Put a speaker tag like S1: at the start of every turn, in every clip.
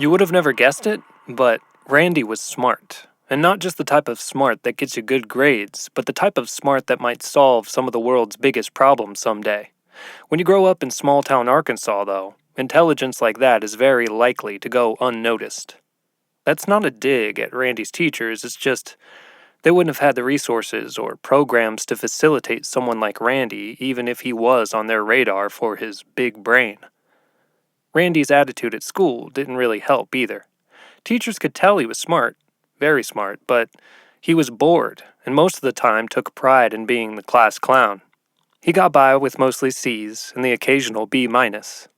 S1: You would have never guessed it, but Randy was smart. And not just the type of smart that gets you good grades, but the type of smart that might solve some of the world's biggest problems someday. When you grow up in small town Arkansas, though, intelligence like that is very likely to go unnoticed. That's not a dig at Randy's teachers, it's just they wouldn't have had the resources or programs to facilitate someone like Randy, even if he was on their radar for his big brain. Randy's attitude at school didn't really help either. Teachers could tell he was smart, very smart, but he was bored, and most of the time took pride in being the class clown. He got by with mostly C's and the occasional B minus.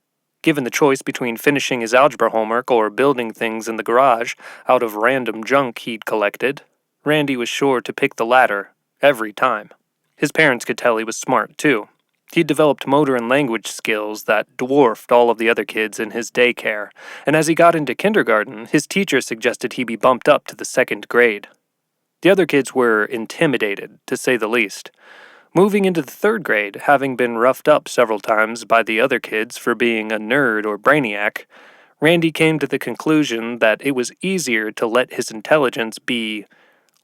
S1: Given the choice between finishing his algebra homework or building things in the garage out of random junk he'd collected, Randy was sure to pick the latter every time. His parents could tell he was smart, too. He'd developed motor and language skills that dwarfed all of the other kids in his daycare, and as he got into kindergarten, his teacher suggested he be bumped up to the second grade. The other kids were intimidated, to say the least. Moving into the third grade, having been roughed up several times by the other kids for being a nerd or brainiac, Randy came to the conclusion that it was easier to let his intelligence be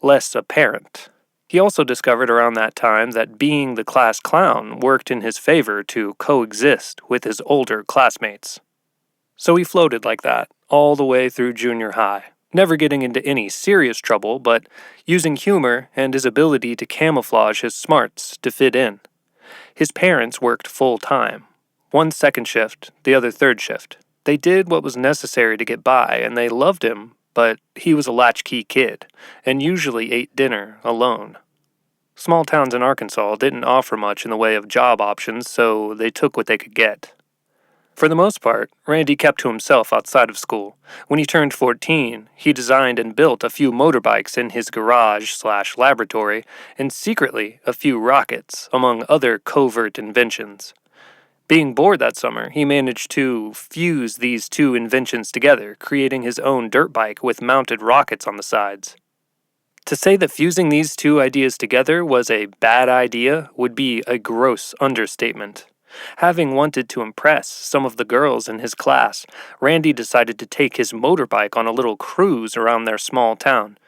S1: less apparent. He also discovered around that time that being the class clown worked in his favor to coexist with his older classmates. So he floated like that all the way through junior high, never getting into any serious trouble, but using humor and his ability to camouflage his smarts to fit in. His parents worked full-time, one second shift, the other third shift. They did what was necessary to get by, and they loved him, but he was a latchkey kid, and usually ate dinner alone. Small towns in Arkansas didn't offer much in the way of job options, so they took what they could get. For the most part, Randy kept to himself outside of school. When he turned 14, he designed and built a few motorbikes in his garage/laboratory, and secretly a few rockets, among other covert inventions. Being bored that summer, he managed to fuse these two inventions together, creating his own dirt bike with mounted rockets on the sides. To say that fusing these two ideas together was a bad idea would be a gross understatement. Having wanted to impress some of the girls in his class, Randy decided to take his motorbike on a little cruise around their small town.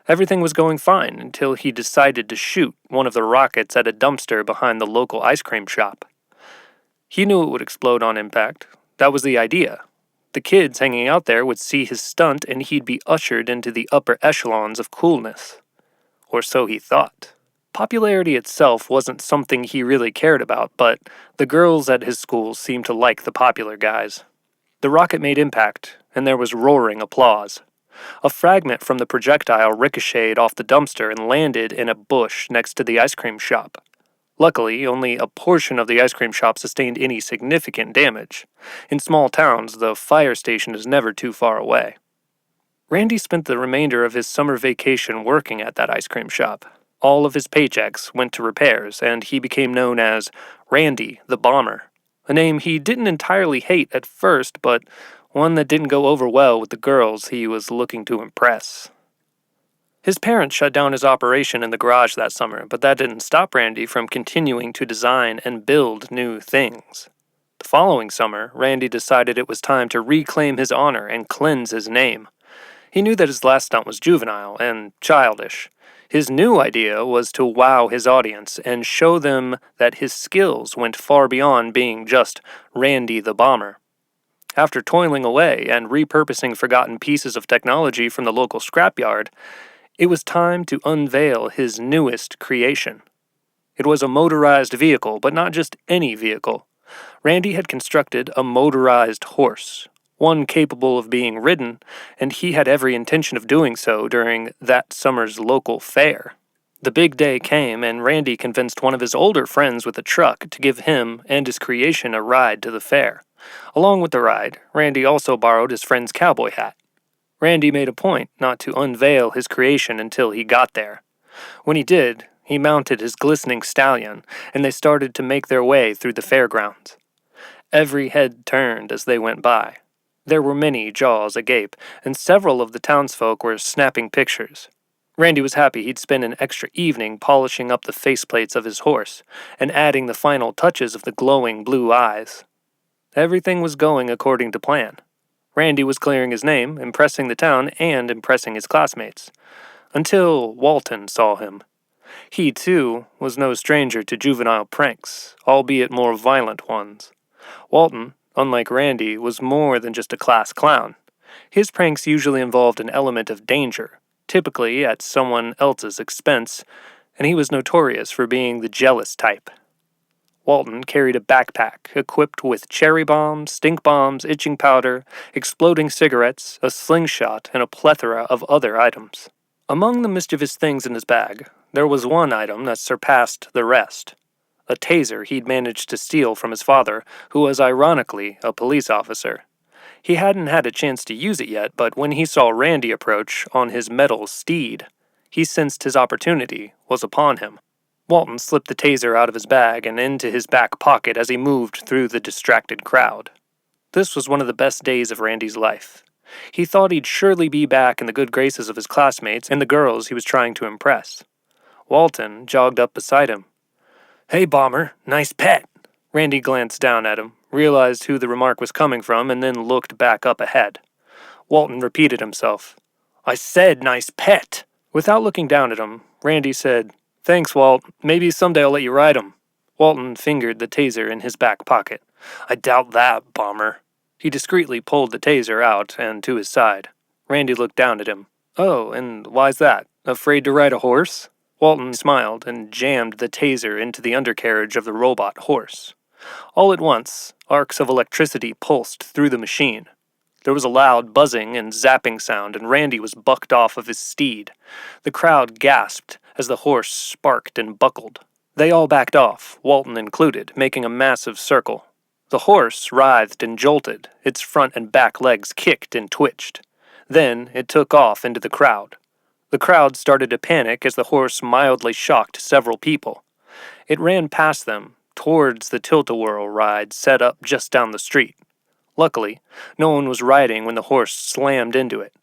S1: Everything was going fine until he decided to shoot one of the rockets at a dumpster behind the local ice cream shop. He knew it would explode on impact. That was the idea. The kids hanging out there would see his stunt and he'd be ushered into the upper echelons of coolness. Or so he thought. Popularity itself wasn't something he really cared about, but the girls at his school seemed to like the popular guys. The rocket made impact, and there was roaring applause. A fragment from the projectile ricocheted off the dumpster and landed in a bush next to the ice cream shop. Luckily, only a portion of the ice cream shop sustained any significant damage. In small towns, the fire station is never too far away. Randy spent the remainder of his summer vacation working at that ice cream shop. All of his paychecks went to repairs, and he became known as Randy the Bomber, a name he didn't entirely hate at first, but one that didn't go over well with the girls he was looking to impress. His parents shut down his operation in the garage that summer, but that didn't stop Randy from continuing to design and build new things. The following summer, Randy decided it was time to reclaim his honor and cleanse his name. He knew that his last stunt was juvenile and childish. His new idea was to wow his audience and show them that his skills went far beyond being just Randy the Bomber. After toiling away and repurposing forgotten pieces of technology from the local scrapyard, it was time to unveil his newest creation. It was a motorized vehicle, but not just any vehicle. Randy had constructed a motorized horse, one capable of being ridden, and he had every intention of doing so during that summer's local fair. The big day came, and Randy convinced one of his older friends with a truck to give him and his creation a ride to the fair. Along with the ride, Randy also borrowed his friend's cowboy hat. Randy made a point not to unveil his creation until he got there. When he did, he mounted his glistening stallion, and they started to make their way through the fairgrounds. Every head turned as they went by. There were many jaws agape, and several of the townsfolk were snapping pictures. Randy was happy he'd spend an extra evening polishing up the faceplates of his horse, and adding the final touches of the glowing blue eyes. Everything was going according to plan. Randy was clearing his name, impressing the town, and impressing his classmates. Until Walton saw him. He, too, was no stranger to juvenile pranks, albeit more violent ones. Walton, unlike Randy, was more than just a class clown. His pranks usually involved an element of danger, typically at someone else's expense, and he was notorious for being the jealous type. Walton carried a backpack equipped with cherry bombs, stink bombs, itching powder, exploding cigarettes, a slingshot, and a plethora of other items. Among the mischievous things in his bag, there was one item that surpassed the rest. A taser he'd managed to steal from his father, who was ironically a police officer. He hadn't had a chance to use it yet, but when he saw Randy approach on his metal steed, he sensed his opportunity was upon him. Walton slipped the taser out of his bag and into his back pocket as he moved through the distracted crowd. This was one of the best days of Randy's life. He thought he'd surely be back in the good graces of his classmates and the girls he was trying to impress. Walton jogged up beside him. "Hey, Bomber, nice pet." Randy glanced down at him, realized who the remark was coming from, and then looked back up ahead. Walton repeated himself. "I said nice pet." Without looking down at him, Randy said, "Thanks, Walt. Maybe someday I'll let you ride him." Walton fingered the taser in his back pocket. "I doubt that, Bomber." He discreetly pulled the taser out and to his side. Randy looked down at him. "Oh, and why's that? Afraid to ride a horse?" Walton smiled and jammed the taser into the undercarriage of the robot horse. All at once, arcs of electricity pulsed through the machine. There was a loud buzzing and zapping sound, and Randy was bucked off of his steed. The crowd gasped as the horse sparked and buckled. They all backed off, Walton included, making a massive circle. The horse writhed and jolted, its front and back legs kicked and twitched. Then it took off into the crowd. The crowd started to panic as the horse mildly shocked several people. It ran past them, towards the tilt-a-whirl ride set up just down the street. Luckily, no one was riding when the horse slammed into it.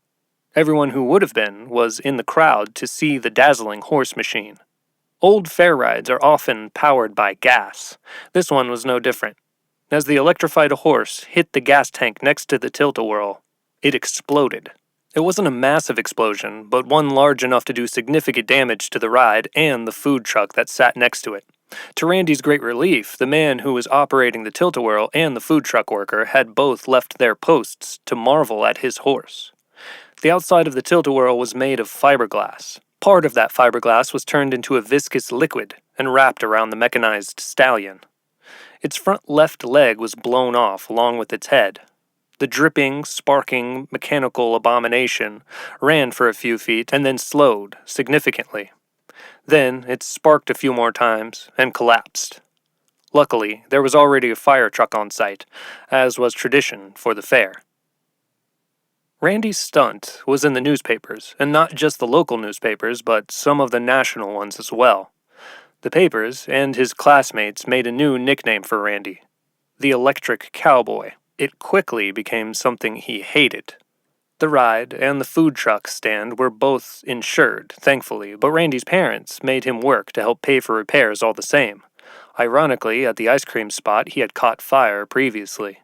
S1: Everyone who would have been was in the crowd to see the dazzling horse machine. Old fair rides are often powered by gas. This one was no different. As the electrified horse hit the gas tank next to the tilt-a-whirl, it exploded. It wasn't a massive explosion, but one large enough to do significant damage to the ride and the food truck that sat next to it. To Randy's great relief, the man who was operating the tilt-a-whirl and the food truck worker had both left their posts to marvel at his horse. The outside of the tilt-a-whirl was made of fiberglass. Part of that fiberglass was turned into a viscous liquid and wrapped around the mechanized stallion. Its front left leg was blown off along with its head. The dripping, sparking, mechanical abomination ran for a few feet and then slowed significantly. Then it sparked a few more times and collapsed. Luckily, there was already a fire truck on site, as was tradition for the fair. Randy's stunt was in the newspapers, and not just the local newspapers, but some of the national ones as well. The papers and his classmates made a new nickname for Randy, the Electric Cowboy. It quickly became something he hated. The ride and the food truck stand were both insured, thankfully, but Randy's parents made him work to help pay for repairs all the same. Ironically, at the ice cream spot, he had caught fire previously.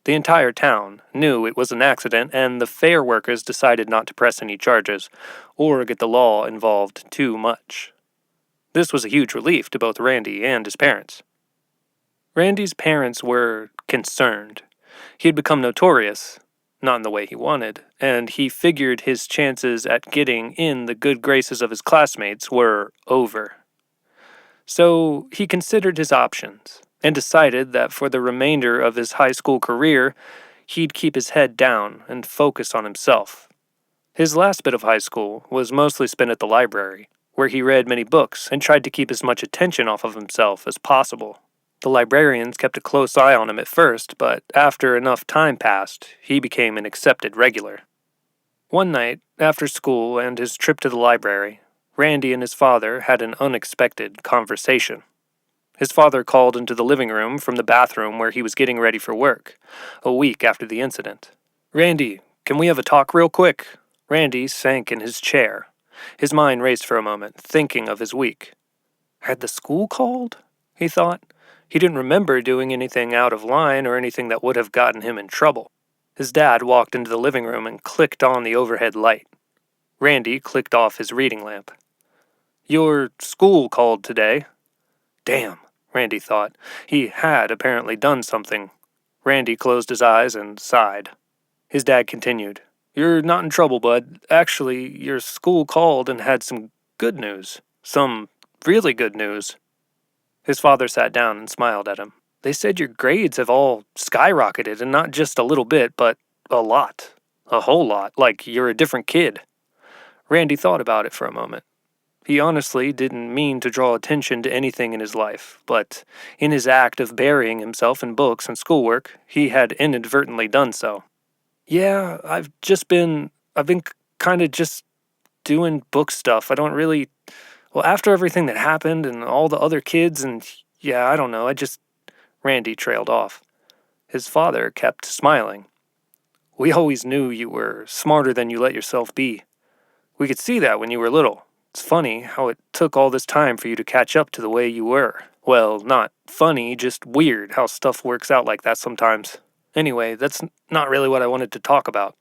S1: The entire town knew it was an accident, and the fair workers decided not to press any charges or get the law involved too much. This was a huge relief to both Randy and his parents. Randy's parents were concerned. He had become notorious, not in the way he wanted, and he figured his chances at getting in the good graces of his classmates were over. So he considered his options and decided that for the remainder of his high school career, he'd keep his head down and focus on himself. His last bit of high school was mostly spent at the library, where he read many books and tried to keep as much attention off of himself as possible. The librarians kept a close eye on him at first, but after enough time passed, he became an accepted regular. One night, after school and his trip to the library, Randy and his father had an unexpected conversation. His father called into the living room from the bathroom where he was getting ready for work, a week after the incident. "Randy, can we have a talk real quick?" Randy sank in his chair. His mind raced for a moment, thinking of his week. Had the school called? He thought. He didn't remember doing anything out of line or anything that would have gotten him in trouble. His dad walked into the living room and clicked on the overhead light. Randy clicked off his reading lamp. "Your school called today." Damn, Randy thought. He had apparently done something. Randy closed his eyes and sighed. His dad continued. "You're not in trouble, bud. Actually, your school called and had some good news. Some really good news." His father sat down and smiled at him. "They said your grades have all skyrocketed, and not just a little bit, but a lot. A whole lot, like you're a different kid." Randy thought about it for a moment. He honestly didn't mean to draw attention to anything in his life, but in his act of burying himself in books and schoolwork, he had inadvertently done so. "Yeah, I've been kind of just doing book stuff. I don't really, well, after everything that happened and all the other kids and, yeah, I don't know, Randy trailed off. His father kept smiling. "We always knew you were smarter than you let yourself be. We could see that when you were little. It's funny how it took all this time for you to catch up to the way you were. Well, not funny, just weird how stuff works out like that sometimes. Anyway, that's not really what I wanted to talk about.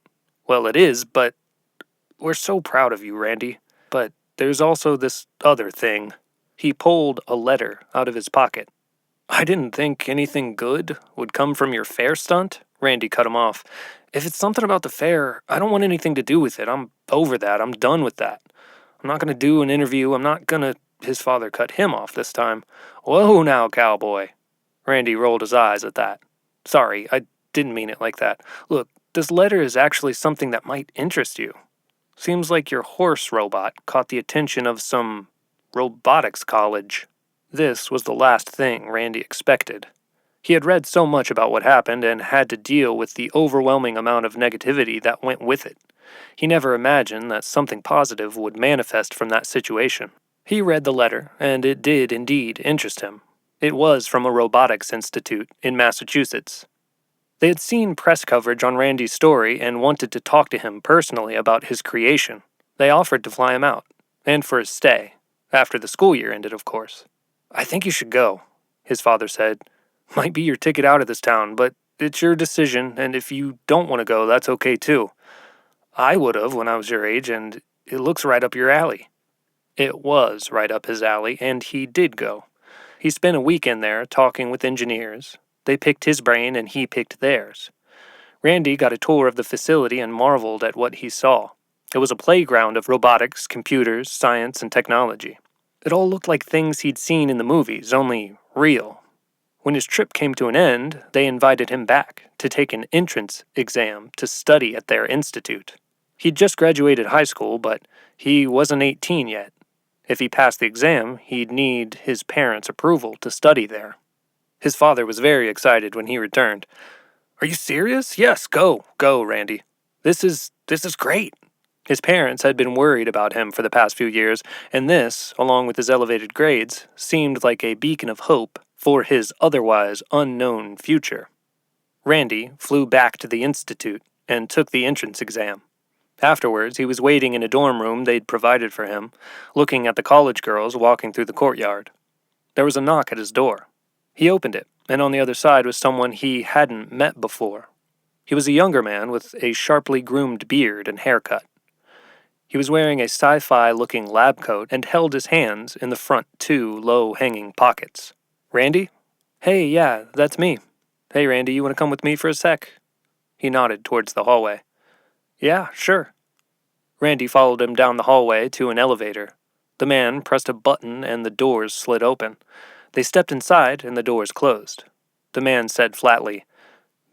S1: Well, it is, but we're so proud of you, Randy. But there's also this other thing." He pulled a letter out of his pocket. "I didn't think anything good would come from your fair stunt," Randy cut him off. "If it's something about the fair, I don't want anything to do with it. I'm over that. I'm done with that. I'm not going to do an interview. I'm not going to—" His father cut him off this time. "Whoa now, cowboy." Randy rolled his eyes at that. "Sorry, I didn't mean it like that. Look, this letter is actually something that might interest you. Seems like your horse robot caught the attention of some robotics college." This was the last thing Randy expected. He had read so much about what happened and had to deal with the overwhelming amount of negativity that went with it. He never imagined that something positive would manifest from that situation. He read the letter, and it did indeed interest him. It was from a robotics institute in Massachusetts. They had seen press coverage on Randy's story and wanted to talk to him personally about his creation. They offered to fly him out, and for his stay, after the school year ended, of course. "I think you should go," his father said. "Might be your ticket out of this town, but it's your decision, and if you don't want to go, that's okay too. I would have when I was your age, and it looks right up your alley." It was right up his alley, and he did go. He spent a weekend there talking with engineers. They picked his brain, and he picked theirs. Randy got a tour of the facility and marveled at what he saw. It was a playground of robotics, computers, science, and technology. It all looked like things he'd seen in the movies, only real. When his trip came to an end, they invited him back to take an entrance exam to study at their institute. He'd just graduated high school, but he wasn't 18 yet. If he passed the exam, he'd need his parents' approval to study there. His father was very excited when he returned. "Are you serious? Yes, go, Randy. This is great." His parents had been worried about him for the past few years, and this, along with his elevated grades, seemed like a beacon of hope for his otherwise unknown future. Randy flew back to the institute and took the entrance exam. Afterwards, he was waiting in a dorm room they'd provided for him, looking at the college girls walking through the courtyard. There was a knock at his door. He opened it, and on the other side was someone he hadn't met before. He was a younger man with a sharply groomed beard and haircut. He was wearing a sci-fi-looking lab coat and held his hands in the front two low-hanging pockets. "Randy?" "Hey, yeah, that's me." "Hey, Randy, you want to come with me for a sec?" He nodded towards the hallway. "Yeah, sure." Randy followed him down the hallway to an elevator. The man pressed a button and the doors slid open. They stepped inside and the doors closed. The man said flatly,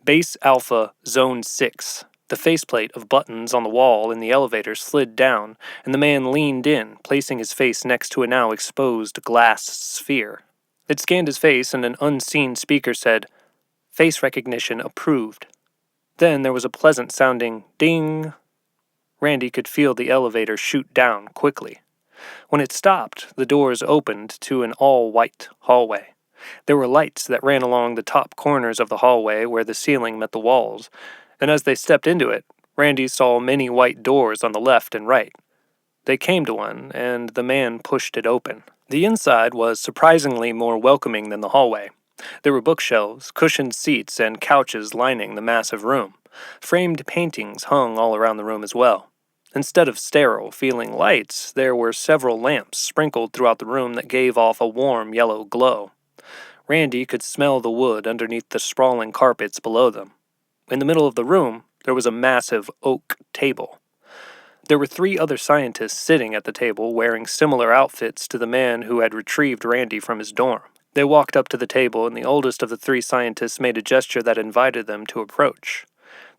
S1: "Base Alpha, Zone 6. The faceplate of buttons on the wall in the elevator slid down, and the man leaned in, placing his face next to a now exposed glass sphere. It scanned his face, and an unseen speaker said, "Face recognition approved." Then there was a pleasant-sounding ding. Randy could feel the elevator shoot down quickly. When it stopped, the doors opened to an all-white hallway. There were lights that ran along the top corners of the hallway where the ceiling met the walls, and as they stepped into it, Randy saw many white doors on the left and right. They came to one, and the man pushed it open. The inside was surprisingly more welcoming than the hallway. There were bookshelves, cushioned seats, and couches lining the massive room. Framed paintings hung all around the room as well. Instead of sterile, feeling lights, there were several lamps sprinkled throughout the room that gave off a warm yellow glow. Randy could smell the wood underneath the sprawling carpets below them. In the middle of the room, there was a massive oak table. There were 3 other scientists sitting at the table wearing similar outfits to the man who had retrieved Randy from his dorm. They walked up to the table, and the oldest of the 3 scientists made a gesture that invited them to approach.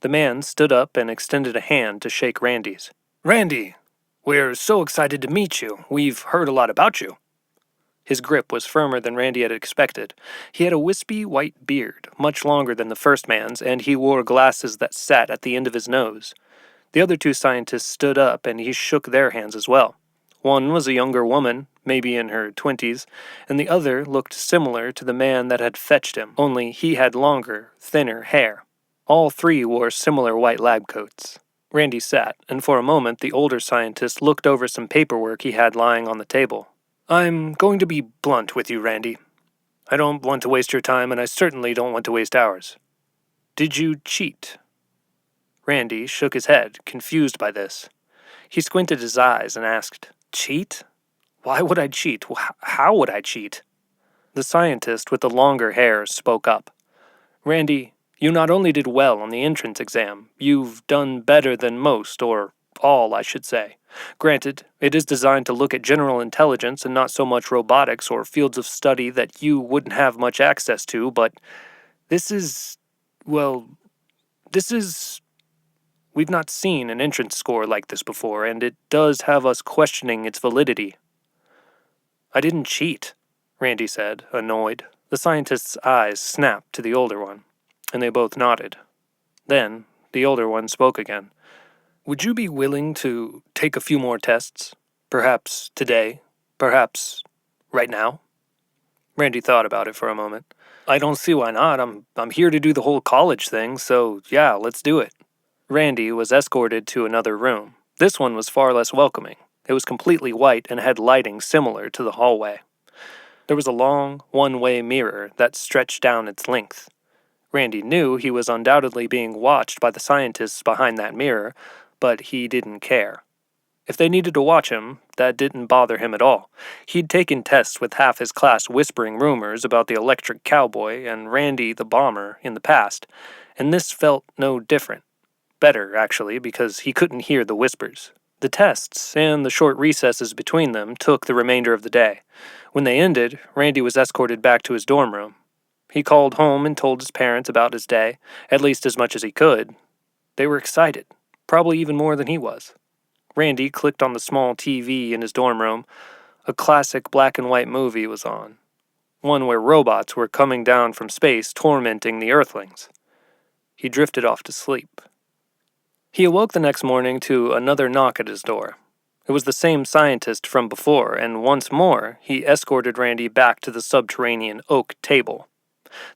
S1: The man stood up and extended a hand to shake Randy's. "Randy, we're so excited to meet you. We've heard a lot about you." His grip was firmer than Randy had expected. He had a wispy white beard, much longer than the first man's, and he wore glasses that sat at the end of his nose. The other 2 scientists stood up, and he shook their hands as well. One was a younger woman, maybe in her 20s, and the other looked similar to the man that had fetched him, only he had longer, thinner hair. All 3 wore similar white lab coats. Randy sat, and for a moment the older scientist looked over some paperwork he had lying on the table. "I'm going to be blunt with you, Randy. I don't want to waste your time, and I certainly don't want to waste ours. Did you cheat?" Randy shook his head, confused by this. He squinted his eyes and asked, "Cheat? Why would I cheat? How would I cheat?" The scientist with the longer hair spoke up. "Randy, you not only did well on the entrance exam, you've done better than most, or all, I should say. Granted, it is designed to look at general intelligence and not so much robotics or fields of study that you wouldn't have much access to, but this is... We've not seen an entrance score like this before, and it does have us questioning its validity." "I didn't cheat," Randy said, annoyed. The scientist's eyes snapped to the older one, and they both nodded. Then, the older one spoke again. "Would you be willing to take a few more tests? Perhaps today? Perhaps right now?" Randy thought about it for a moment. "I don't see why not. I'm here to do the whole college thing, so yeah, let's do it." Randy was escorted to another room. This one was far less welcoming. It was completely white and had lighting similar to the hallway. There was a long, one-way mirror that stretched down its length. Randy knew he was undoubtedly being watched by the scientists behind that mirror, but he didn't care. If they needed to watch him, that didn't bother him at all. He'd taken tests with half his class whispering rumors about the electric cowboy and Randy the bomber in the past, and this felt no different. Better, actually, because he couldn't hear the whispers. The tests, and the short recesses between them, took the remainder of the day. When they ended, Randy was escorted back to his dorm room. He called home and told his parents about his day, at least as much as he could. They were excited, probably even more than he was. Randy clicked on the small TV in his dorm room. A classic black and white movie was on, one where robots were coming down from space tormenting the Earthlings. He drifted off to sleep. He awoke the next morning to another knock at his door. It was the same scientist from before, and once more, he escorted Randy back to the subterranean oak table.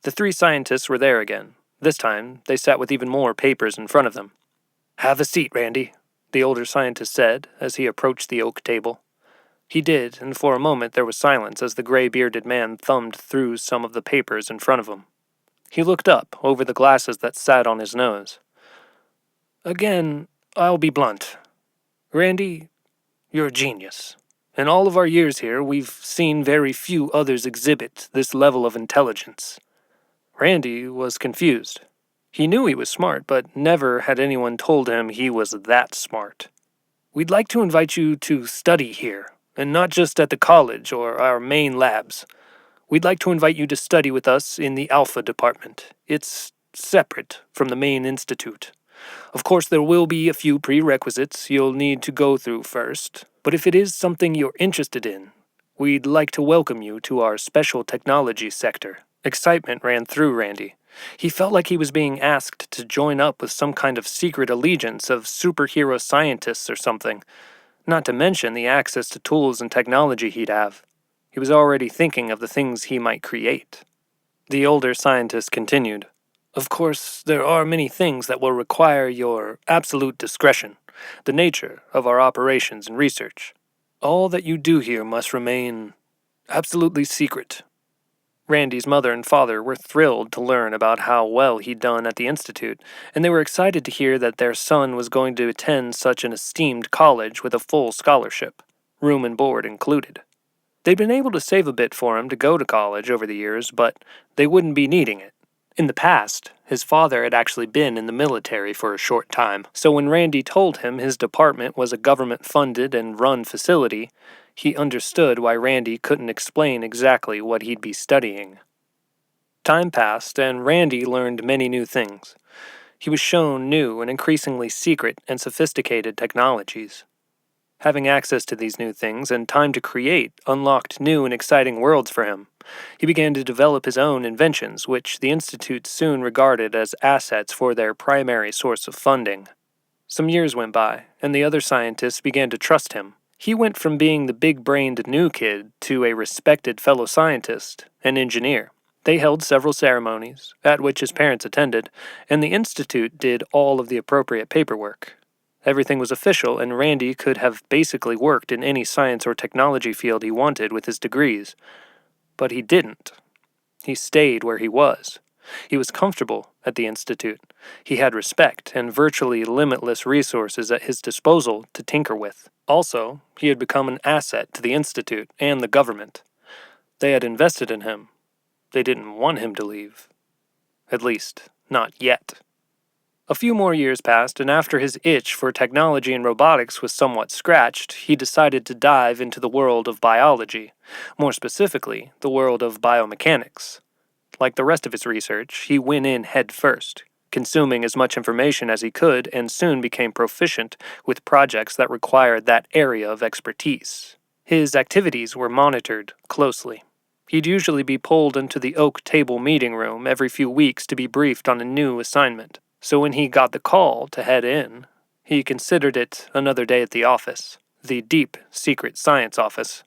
S1: The 3 scientists were there again. This time, they sat with even more papers in front of them. "Have a seat, Randy," the older scientist said as he approached the oak table. He did, and for a moment there was silence as the gray-bearded man thumbed through some of the papers in front of him. He looked up over the glasses that sat on his nose. "Again, I'll be blunt. Randy, you're a genius. In all of our years here, we've seen very few others exhibit this level of intelligence." Randy was confused. He knew he was smart, but never had anyone told him he was that smart. "We'd like to invite you to study here, and not just at the college or our main labs. We'd like to invite you to study with us in the Alpha department. It's separate from the main institute. Of course, there will be a few prerequisites you'll need to go through first, but if it is something you're interested in, we'd like to welcome you to our special technology sector." Excitement ran through Randy. He felt like he was being asked to join up with some kind of secret allegiance of superhero scientists or something, not to mention the access to tools and technology he'd have. He was already thinking of the things he might create. The older scientist continued. "Of course, there are many things that will require your absolute discretion, the nature of our operations and research. All that you do here must remain absolutely secret." Randy's mother and father were thrilled to learn about how well he'd done at the Institute, and they were excited to hear that their son was going to attend such an esteemed college with a full scholarship, room and board included. They'd been able to save a bit for him to go to college over the years, but they wouldn't be needing it. In the past, his father had actually been in the military for a short time, so when Randy told him his department was a government-funded and run facility, he understood why Randy couldn't explain exactly what he'd be studying. Time passed, and Randy learned many new things. He was shown new and increasingly secret and sophisticated technologies. Having access to these new things and time to create unlocked new and exciting worlds for him. He began to develop his own inventions, which the Institute soon regarded as assets for their primary source of funding. Some years went by, and the other scientists began to trust him. He went from being the big-brained new kid to a respected fellow scientist, an engineer. They held several ceremonies, at which his parents attended, and the Institute did all of the appropriate paperwork. Everything was official, and Randy could have basically worked in any science or technology field he wanted with his degrees. But he didn't. He stayed where he was. He was comfortable at the Institute. He had respect and virtually limitless resources at his disposal to tinker with. Also, he had become an asset to the Institute and the government. They had invested in him. They didn't want him to leave. At least, not yet. A few more years passed, and after his itch for technology and robotics was somewhat scratched, he decided to dive into the world of biology, more specifically, the world of biomechanics. Like the rest of his research, he went in head first, consuming as much information as he could, and soon became proficient with projects that required that area of expertise. His activities were monitored closely. He'd usually be pulled into the oak table meeting room every few weeks to be briefed on a new assignment. So when he got the call to head in, he considered it another day at the office, the deep, secret science office.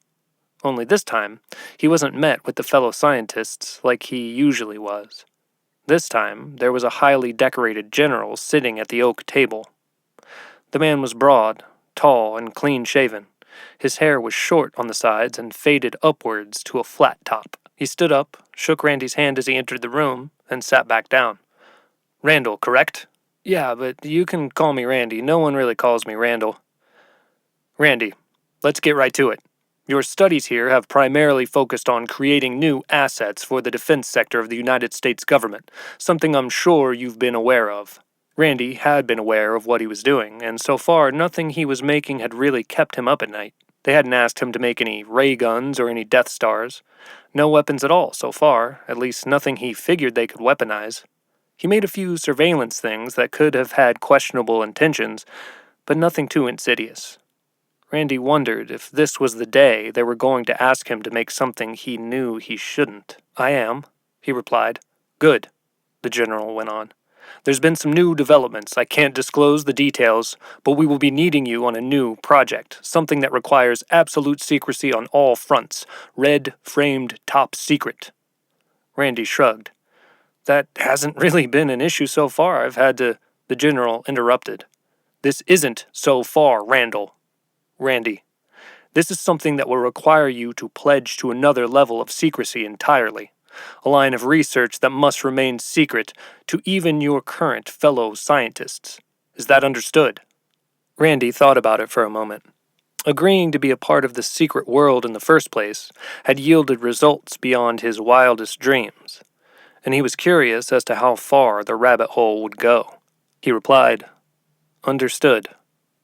S1: Only this time, he wasn't met with the fellow scientists like he usually was. This time, there was a highly decorated general sitting at the oak table. The man was broad, tall, and clean-shaven. His hair was short on the sides and faded upwards to a flat top. He stood up, shook Randy's hand as he entered the room, and sat back down. Randall, correct? Yeah, but you can call me Randy. No one really calls me Randall. Randy, let's get right to it. Your studies here have primarily focused on creating new assets for the defense sector of the United States government, something I'm sure you've been aware of. Randy had been aware of what he was doing, and so far nothing he was making had really kept him up at night. They hadn't asked him to make any ray guns or any Death Stars. No weapons at all so far, at least nothing he figured they could weaponize. He made a few surveillance things that could have had questionable intentions, but nothing too insidious. Randy wondered if this was the day they were going to ask him to make something he knew he shouldn't. I am, he replied. Good, the general went on. There's been some new developments. I can't disclose the details, but we will be needing you on a new project, something that requires absolute secrecy on all fronts. Red, framed, top secret. Randy shrugged. That hasn't really been an issue so far. The general interrupted. This isn't so far, Randall. Randy, this is something that will require you to pledge to another level of secrecy entirely. A line of research that must remain secret to even your current fellow scientists. Is that understood? Randy thought about it for a moment. Agreeing to be a part of the secret world in the first place had yielded results beyond his wildest dreams, and he was curious as to how far the rabbit hole would go. He replied, Understood.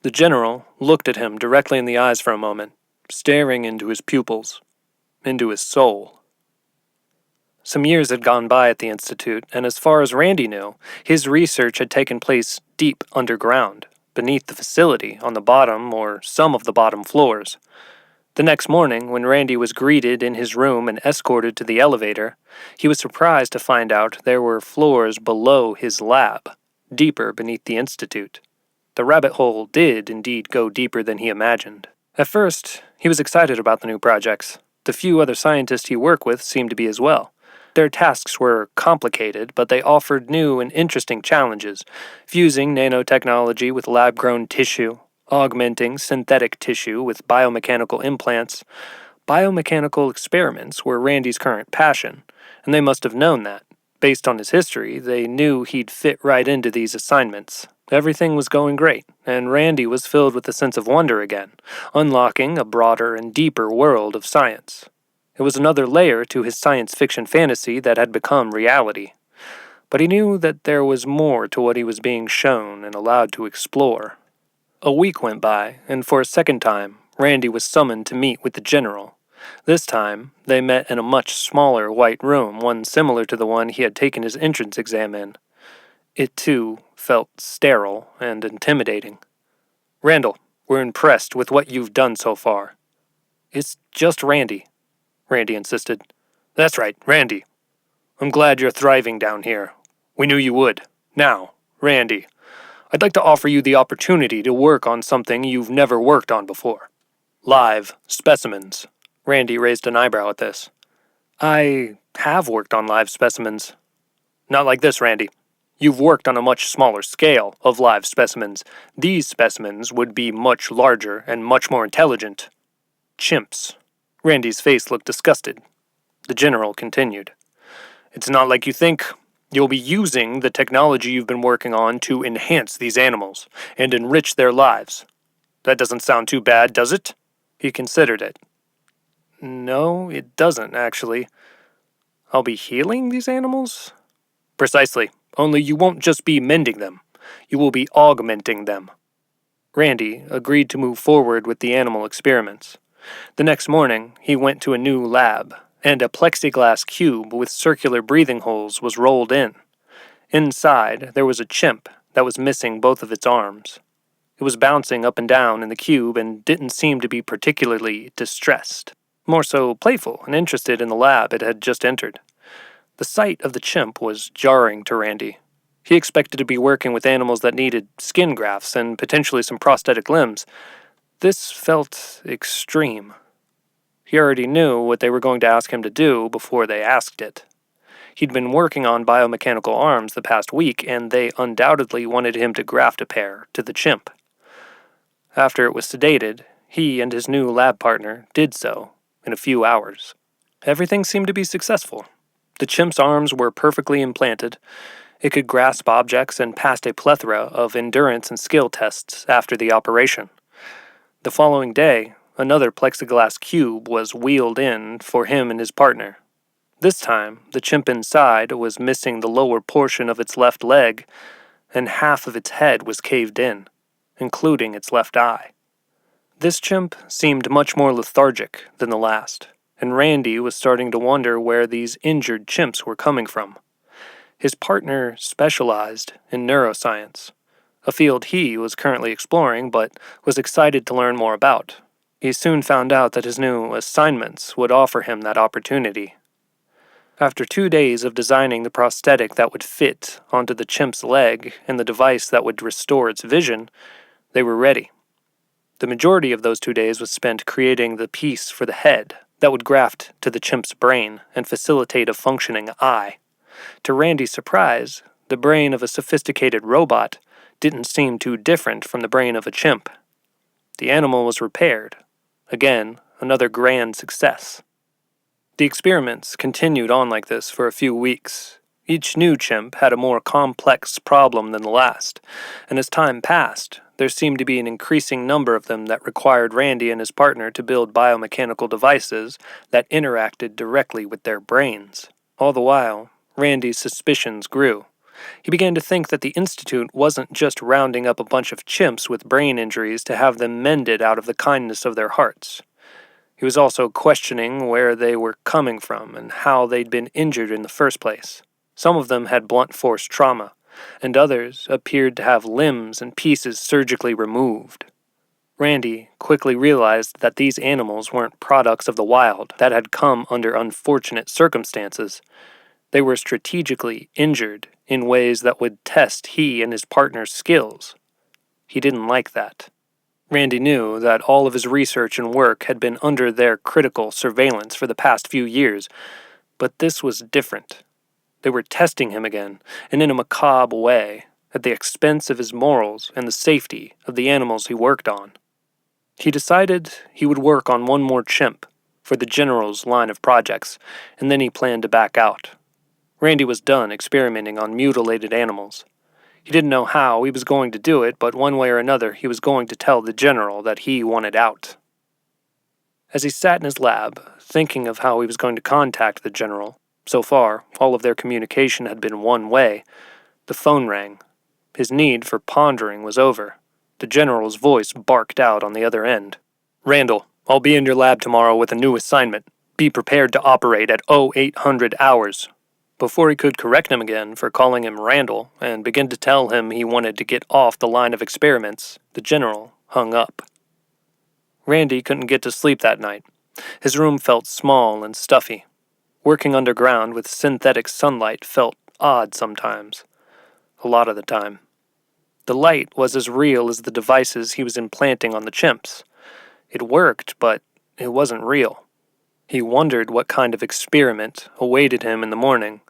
S1: The general looked at him directly in the eyes for a moment, staring into his pupils, into his soul. Some years had gone by at the Institute, and as far as Randy knew, his research had taken place deep underground, beneath the facility, on the bottom or some of the bottom floors. The next morning, when Randy was greeted in his room and escorted to the elevator, he was surprised to find out there were floors below his lab, deeper beneath the Institute. The rabbit hole did indeed go deeper than he imagined. At first, he was excited about the new projects. The few other scientists he worked with seemed to be as well. Their tasks were complicated, but they offered new and interesting challenges, fusing nanotechnology with lab-grown tissue, augmenting synthetic tissue with biomechanical implants, Biomechanical experiments were Randy's current passion, and they must have known that. Based on his history, they knew he'd fit right into these assignments. Everything was going great, and Randy was filled with a sense of wonder again, unlocking a broader and deeper world of science. It was another layer to his science fiction fantasy that had become reality. But he knew that there was more to what he was being shown and allowed to explore. A week went by, and for a second time, Randy was summoned to meet with the general. This time, they met in a much smaller white room, one similar to the one he had taken his entrance exam in. It, too, felt sterile and intimidating. "Randall, we're impressed with what you've done so far." "It's just Randy," Randy insisted. "That's right, Randy. I'm glad you're thriving down here. We knew you would. Now, Randy, I'd like to offer you the opportunity to work on something you've never worked on before. Live specimens." Randy raised an eyebrow at this. "I have worked on live specimens." "Not like this, Randy. You've worked on a much smaller scale of live specimens. These specimens would be much larger and much more intelligent. Chimps." Randy's face looked disgusted. The general continued. "It's not like you think. You'll be using the technology you've been working on to enhance these animals and enrich their lives. That doesn't sound too bad, does it?" He considered it. "No, it doesn't, actually. I'll be healing these animals?" "Precisely. Only you won't just be mending them. You will be augmenting them." Randy agreed to move forward with the animal experiments. The next morning, he went to a new lab, and a plexiglass cube with circular breathing holes was rolled in. Inside, there was a chimp that was missing both of its arms. It was bouncing up and down in the cube and didn't seem to be particularly distressed, more so playful and interested in the lab it had just entered. The sight of the chimp was jarring to Randy. He expected to be working with animals that needed skin grafts and potentially some prosthetic limbs. This felt extreme. He already knew what they were going to ask him to do before they asked it. He'd been working on biomechanical arms the past week, and they undoubtedly wanted him to graft a pair to the chimp. After it was sedated, he and his new lab partner did so in a few hours. Everything seemed to be successful. The chimp's arms were perfectly implanted. It could grasp objects and passed a plethora of endurance and skill tests after the operation. The following day, another plexiglass cube was wheeled in for him and his partner. This time, the chimp inside was missing the lower portion of its left leg, and half of its head was caved in, including its left eye. This chimp seemed much more lethargic than the last, and Randy was starting to wonder where these injured chimps were coming from. His partner specialized in neuroscience, a field he was currently exploring but was excited to learn more about. He soon found out that his new assignments would offer him that opportunity. After 2 days of designing the prosthetic that would fit onto the chimp's leg and the device that would restore its vision, they were ready. The majority of those 2 days was spent creating the piece for the head that would graft to the chimp's brain and facilitate a functioning eye. To Randy's surprise, the brain of a sophisticated robot didn't seem too different from the brain of a chimp. The animal was repaired. Again, another grand success. The experiments continued on like this for a few weeks. Each new chimp had a more complex problem than the last, and as time passed, there seemed to be an increasing number of them that required Randy and his partner to build biomechanical devices that interacted directly with their brains. All the while, Randy's suspicions grew. He began to think that the Institute wasn't just rounding up a bunch of chimps with brain injuries to have them mended out of the kindness of their hearts. He was also questioning where they were coming from and how they'd been injured in the first place. Some of them had blunt force trauma, and others appeared to have limbs and pieces surgically removed. Randy quickly realized that these animals weren't products of the wild that had come under unfortunate circumstances. They were strategically injured in ways that would test he and his partner's skills. He didn't like that. Randy knew that all of his research and work had been under their critical surveillance for the past few years, but this was different. They were testing him again, and in a macabre way, at the expense of his morals and the safety of the animals he worked on. He decided he would work on one more chimp, for the general's line of projects, and then he planned to back out. Randy was done experimenting on mutilated animals. He didn't know how he was going to do it, but one way or another he was going to tell the general that he wanted out. As he sat in his lab, thinking of how he was going to contact the general, so far all of their communication had been one way, the phone rang. His need for pondering was over. The general's voice barked out on the other end. "Randall, I'll be in your lab tomorrow with a new assignment. Be prepared to operate at 0800 hours. Before he could correct him again for calling him Randall and begin to tell him he wanted to get off the line of experiments, the general hung up. Randy couldn't get to sleep that night. His room felt small and stuffy. Working underground with synthetic sunlight felt odd sometimes. A lot of the time. The light was as real as the devices he was implanting on the chimps. It worked, but it wasn't real. He wondered what kind of experiment awaited him in the morning,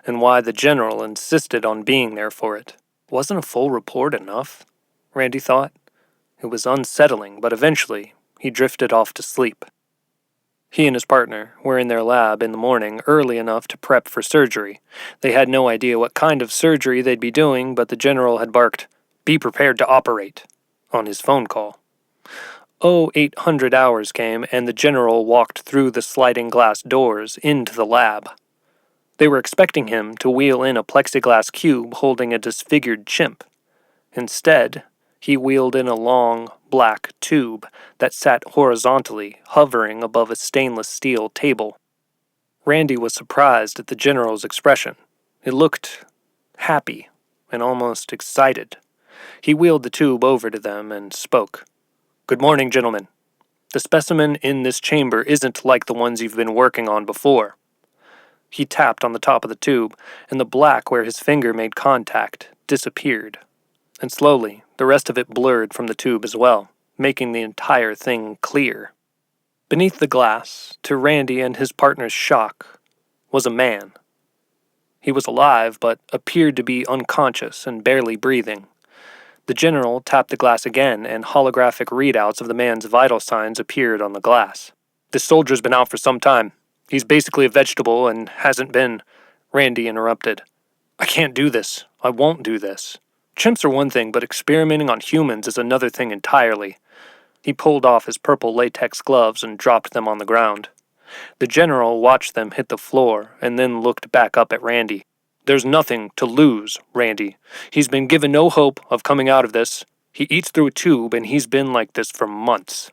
S1: and why the general insisted on being there for it. Wasn't a full report enough? Randy thought. It was unsettling, but eventually he drifted off to sleep. He and his partner were in their lab in the morning early enough to prep for surgery. They had no idea what kind of surgery they'd be doing, but the general had barked, "Be prepared to operate," on his phone call. 0800 hours came, and the general walked through the sliding glass doors into the lab. They were expecting him to wheel in a plexiglass cube holding a disfigured chimp. Instead, he wheeled in a long, black tube that sat horizontally, hovering above a stainless steel table. Randy was surprised at the general's expression. It looked happy and almost excited. He wheeled the tube over to them and spoke. "Good morning, gentlemen. The specimen in this chamber isn't like the ones you've been working on before." He tapped on the top of the tube, and the black where his finger made contact disappeared. And slowly, the rest of it blurred from the tube as well, making the entire thing clear. Beneath the glass, to Randy and his partner's shock, was a man. He was alive, but appeared to be unconscious and barely breathing. The general tapped the glass again, and holographic readouts of the man's vital signs appeared on the glass. "This soldier's been out for some time. He's basically a vegetable and hasn't been," Randy interrupted. "I can't do this. I won't do this. Chimps are one thing, but experimenting on humans is another thing entirely." He pulled off his purple latex gloves and dropped them on the ground. The general watched them hit the floor and then looked back up at Randy. "There's nothing to lose, Randy. He's been given no hope of coming out of this. He eats through a tube, and he's been like this for months."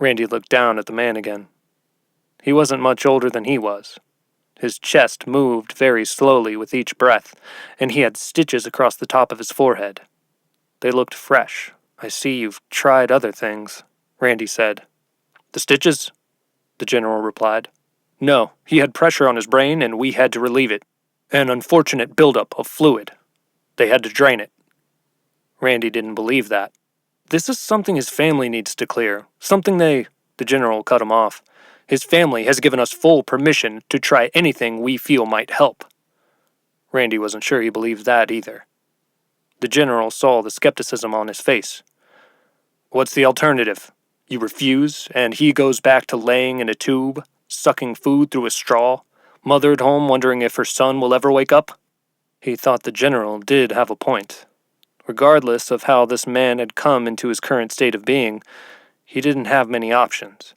S1: Randy looked down at the man again. He wasn't much older than he was. His chest moved very slowly with each breath, and he had stitches across the top of his forehead. They looked fresh. "I see you've tried other things," Randy said. "The stitches?" the general replied. "No, he had pressure on his brain, and we had to relieve it. An unfortunate buildup of fluid. They had to drain it." Randy didn't believe that. "This is something his family needs to clear. Something the general cut him off. "His family has given us full permission to try anything we feel might help." Randy wasn't sure he believed that either. The general saw the skepticism on his face. "What's the alternative? You refuse, and he goes back to laying in a tube, sucking food through a straw, mother at home wondering if her son will ever wake up?" He thought the general did have a point. Regardless of how this man had come into his current state of being, he didn't have many options.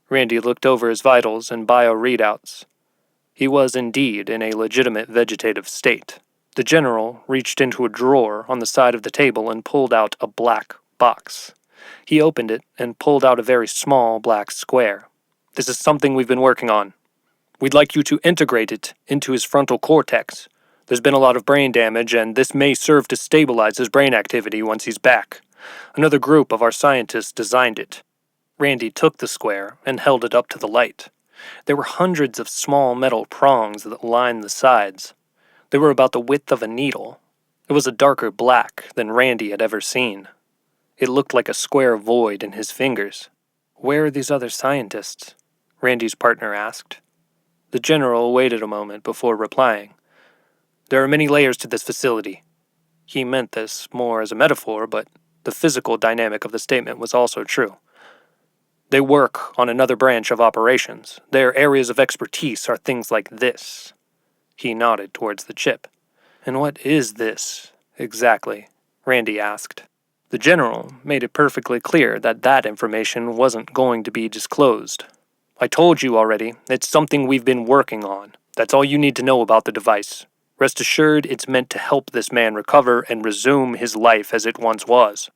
S1: Randy looked over his vitals and bio readouts. He was indeed in a legitimate vegetative state. The general reached into a drawer on the side of the table and pulled out a black box. He opened it and pulled out a very small black square. "This is something we've been working on. We'd like you to integrate it into his frontal cortex. There's been a lot of brain damage, and this may serve to stabilize his brain activity once he's back. Another group of our scientists designed it." Randy took the square and held it up to the light. There were hundreds of small metal prongs that lined the sides. They were about the width of a needle. It was a darker black than Randy had ever seen. It looked like a square void in his fingers. "Where are these other scientists?" Randy's partner asked. The general waited a moment before replying. "There are many layers to this facility." He meant this more as a metaphor, but the physical dynamic of the statement was also true. They work on another branch of operations. Their areas of expertise are things like this." He nodded towards the chip. "And what is this, exactly?" Randy asked. The general made it perfectly clear that that information wasn't going to be disclosed. "I told you already, it's something we've been working on. That's all you need to know about the device. Rest assured, it's meant to help this man recover and resume his life as it once was."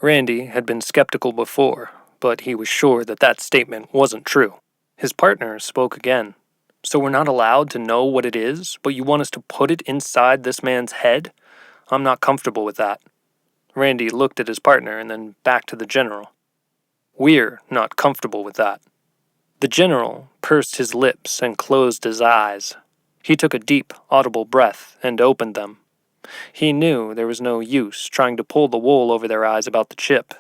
S1: Randy had been skeptical before, but he was sure that that statement wasn't true. His partner spoke again. "So we're not allowed to know what it is, but you want us to put it inside this man's head? I'm not comfortable with that." Randy looked at his partner and then back to the general. "We're not comfortable with that." The general pursed his lips and closed his eyes. He took a deep, audible breath and opened them. He knew there was no use trying to pull the wool over their eyes about the chip.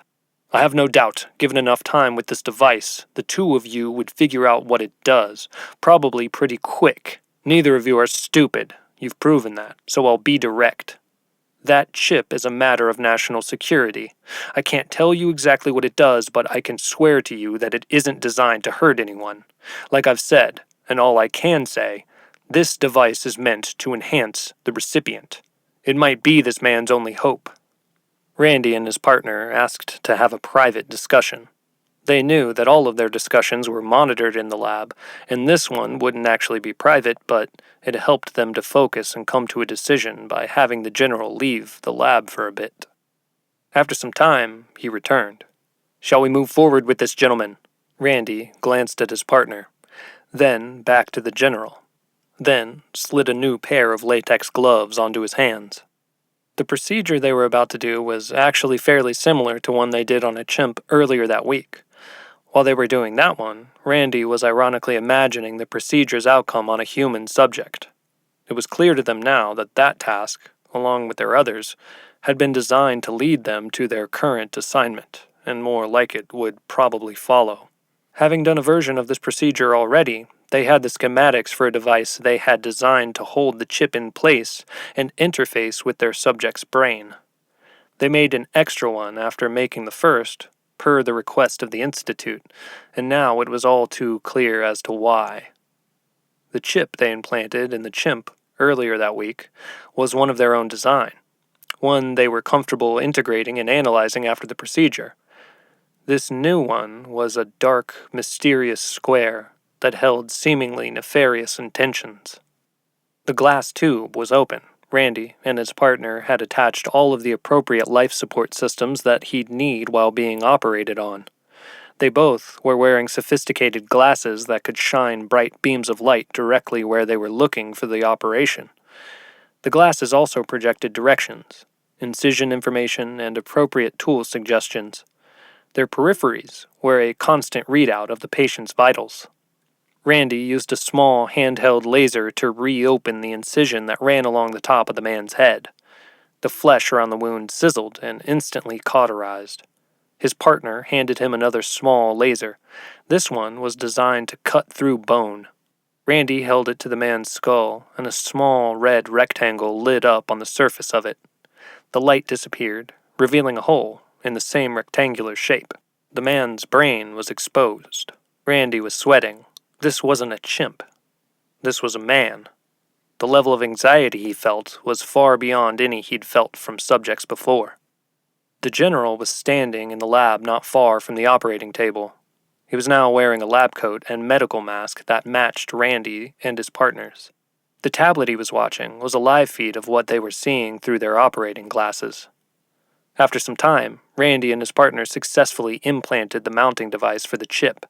S1: "I have no doubt, given enough time with this device, the two of you would figure out what it does, probably pretty quick. Neither of you are stupid. You've proven that, so I'll be direct. That chip is a matter of national security. I can't tell you exactly what it does, but I can swear to you that it isn't designed to hurt anyone. Like I've said, and all I can say, this device is meant to enhance the recipient. It might be this man's only hope." Randy and his partner asked to have a private discussion. They knew that all of their discussions were monitored in the lab, and this one wouldn't actually be private, but it helped them to focus and come to a decision by having the general leave the lab for a bit. After some time, he returned. "Shall we move forward with this, gentlemen?" Randy glanced at his partner, then back to the general, then slid a new pair of latex gloves onto his hands. The procedure they were about to do was actually fairly similar to one they did on a chimp earlier that week. While they were doing that one, Randy was ironically imagining the procedure's outcome on a human subject. It was clear to them now that that task, along with their others, had been designed to lead them to their current assignment, and more like it would probably follow. Having done a version of this procedure already, they had the schematics for a device they had designed to hold the chip in place and interface with their subject's brain. They made an extra one after making the first, per the request of the Institute, and now it was all too clear as to why. The chip they implanted in the chimp earlier that week was one of their own design, one they were comfortable integrating and analyzing after the procedure. This new one was a dark, mysterious square that held seemingly nefarious intentions. The glass tube was open. Randy and his partner had attached all of the appropriate life support systems that he'd need while being operated on. They both were wearing sophisticated glasses that could shine bright beams of light directly where they were looking for the operation. The glasses also projected directions, incision information, and appropriate tool suggestions. Their peripheries were a constant readout of the patient's vitals. Randy used a small handheld laser to reopen the incision that ran along the top of the man's head. The flesh around the wound sizzled and instantly cauterized. His partner handed him another small laser. This one was designed to cut through bone. Randy held it to the man's skull, and a small red rectangle lit up on the surface of it. The light disappeared, revealing a hole in the same rectangular shape. The man's brain was exposed. Randy was sweating. This wasn't a chimp. This was a man. The level of anxiety he felt was far beyond any he'd felt from subjects before. The general was standing in the lab not far from the operating table. He was now wearing a lab coat and medical mask that matched Randy and his partner's. The tablet he was watching was a live feed of what they were seeing through their operating glasses. After some time, Randy and his partner successfully implanted the mounting device for the chip.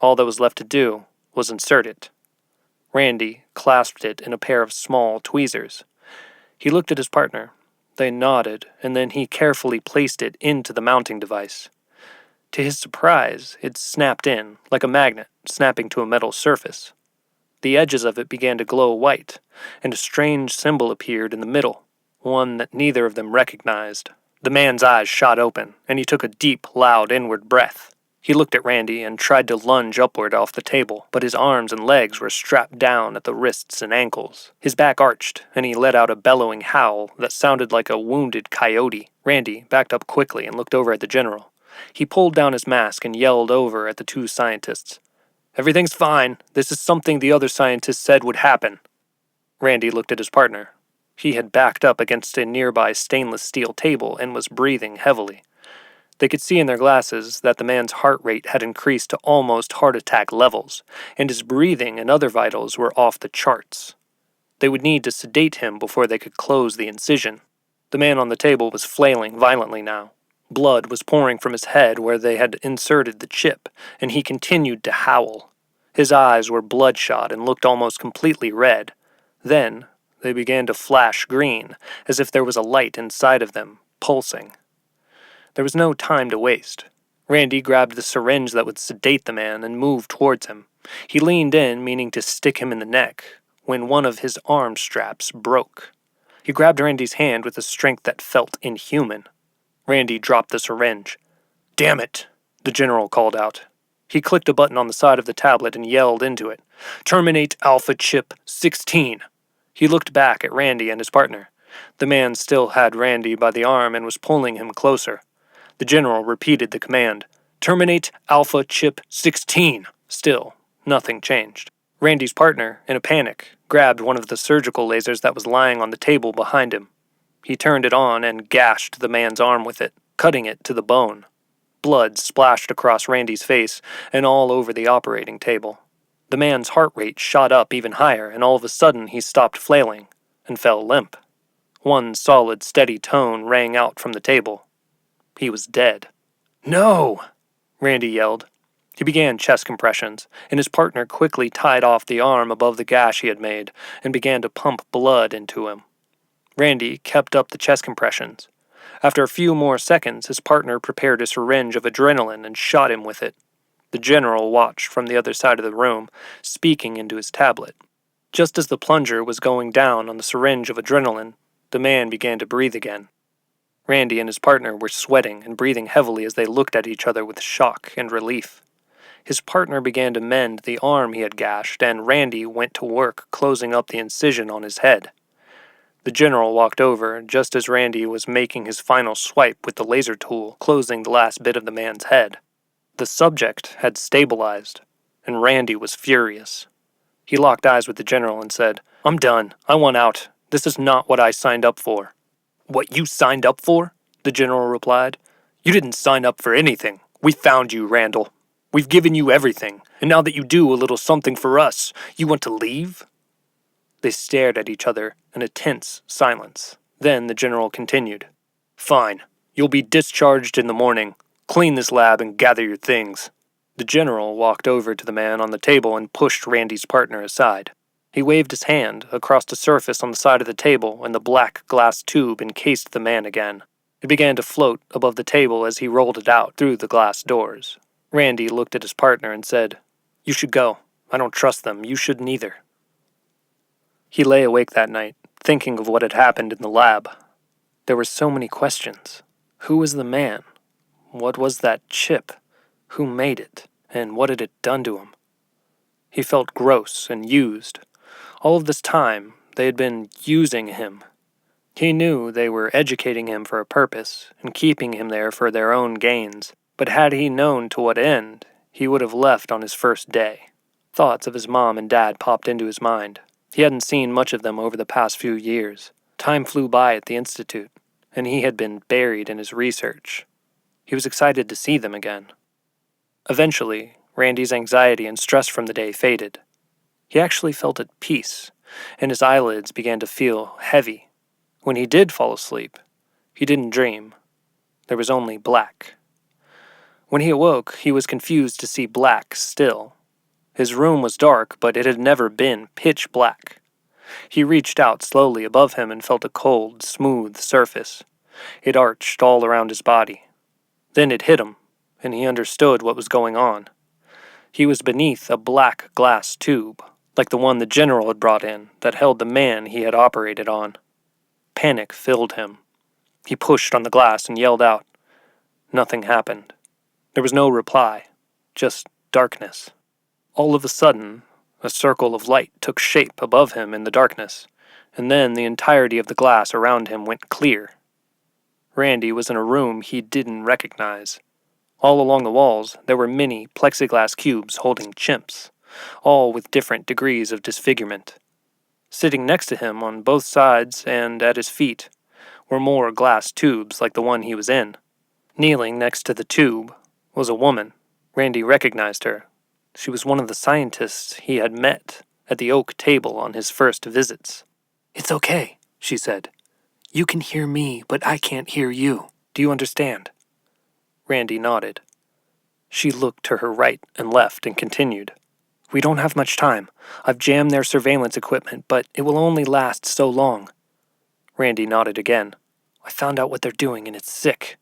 S1: All that was left to do was insert it. Randy clasped it in a pair of small tweezers. He looked at his partner. They nodded, and then he carefully placed it into the mounting device. To his surprise, it snapped in, like a magnet, snapping to a metal surface. The edges of it began to glow white, and a strange symbol appeared in the middle, one that neither of them recognized. The man's eyes shot open, and he took a deep, loud inward breath. He looked at Randy and tried to lunge upward off the table, but his arms and legs were strapped down at the wrists and ankles. His back arched, and he let out a bellowing howl that sounded like a wounded coyote. Randy backed up quickly and looked over at the general. He pulled down his mask and yelled over at the two scientists. "Everything's fine. This is something the other scientists said would happen." Randy looked at his partner. He had backed up against a nearby stainless steel table and was breathing heavily. They could see in their glasses that the man's heart rate had increased to almost heart attack levels, and his breathing and other vitals were off the charts. They would need to sedate him before they could close the incision. The man on the table was flailing violently now. Blood was pouring from his head where they had inserted the chip, and he continued to howl. His eyes were bloodshot and looked almost completely red. Then they began to flash green, as if there was a light inside of them, pulsing. There was no time to waste. Randy grabbed the syringe that would sedate the man and moved towards him. He leaned in, meaning to stick him in the neck, when one of his arm straps broke. He grabbed Randy's hand with a strength that felt inhuman. Randy dropped the syringe. "Damn it," the general called out. He clicked a button on the side of the tablet and yelled into it. "Terminate Alpha Chip 16. He looked back at Randy and his partner. The man still had Randy by the arm and was pulling him closer. The general repeated the command. "Terminate Alpha Chip 16. Still, nothing changed. Randy's partner, in a panic, grabbed one of the surgical lasers that was lying on the table behind him. He turned it on and gashed the man's arm with it, cutting it to the bone. Blood splashed across Randy's face and all over the operating table. The man's heart rate shot up even higher, and all of a sudden he stopped flailing and fell limp. One solid, steady tone rang out from the table. He was dead. "No!" Randy yelled. He began chest compressions, and his partner quickly tied off the arm above the gash he had made and began to pump blood into him. Randy kept up the chest compressions. After a few more seconds, his partner prepared a syringe of adrenaline and shot him with it. The general watched from the other side of the room, speaking into his tablet. Just as the plunger was going down on the syringe of adrenaline, the man began to breathe again. Randy and his partner were sweating and breathing heavily as they looked at each other with shock and relief. His partner began to mend the arm he had gashed, and Randy went to work closing up the incision on his head. The general walked over just as Randy was making his final swipe with the laser tool, closing the last bit of the man's head. The subject had stabilized, and Randy was furious. He locked eyes with the general and said, "I'm done. I want out. This is not what I signed up for." "What you signed up for?" the general replied. "You didn't sign up for anything. We found you, Randall. We've given you everything, and now that you do a little something for us, you want to leave?" They stared at each other in a tense silence. Then the general continued. "Fine. You'll be discharged in the morning. Clean this lab and gather your things." The general walked over to the man on the table and pushed Randy's partner aside. He waved his hand across the surface on the side of the table, and the black glass tube encased the man again. It began to float above the table as he rolled it out through the glass doors. Randy looked at his partner and said, "You should go. I don't trust them. You shouldn't either." He lay awake that night, thinking of what had happened in the lab. There were so many questions. Who was the man? What was that chip? Who made it? And what had it done to him? He felt gross and used. All of this time, they had been using him. He knew they were educating him for a purpose and keeping him there for their own gains. But had he known to what end, he would have left on his first day. Thoughts of his mom and dad popped into his mind. He hadn't seen much of them over the past few years. Time flew by at the institute, and he had been buried in his research. He was excited to see them again. Eventually, Randy's anxiety and stress from the day faded. He actually felt at peace, and his eyelids began to feel heavy. When he did fall asleep, he didn't dream. There was only black. When he awoke, he was confused to see black still. His room was dark, but it had never been pitch black. He reached out slowly above him and felt a cold, smooth surface. It arched all around his body. Then it hit him, and he understood what was going on. He was beneath a black glass tube, like the one the general had brought in, that held the man he had operated on. Panic filled him. He pushed on the glass and yelled out. Nothing happened. There was no reply, just darkness. All of a sudden, a circle of light took shape above him in the darkness, and then the entirety of the glass around him went clear. Randy was in a room he didn't recognize. All along the walls, there were many plexiglass cubes holding chimps, all with different degrees of disfigurement. Sitting next to him on both sides and at his feet were more glass tubes like the one he was in. Kneeling next to the tube was a woman. Randy recognized her. She was one of the scientists he had met at the oak table on his first visits. "It's okay," she said. "You can hear me, but I can't hear you. Do you understand?" Randy nodded. She looked to her right and left and continued. "We don't have much time. I've jammed their surveillance equipment, but it will only last so long." Randy nodded again. "I found out what they're doing, and it's sick.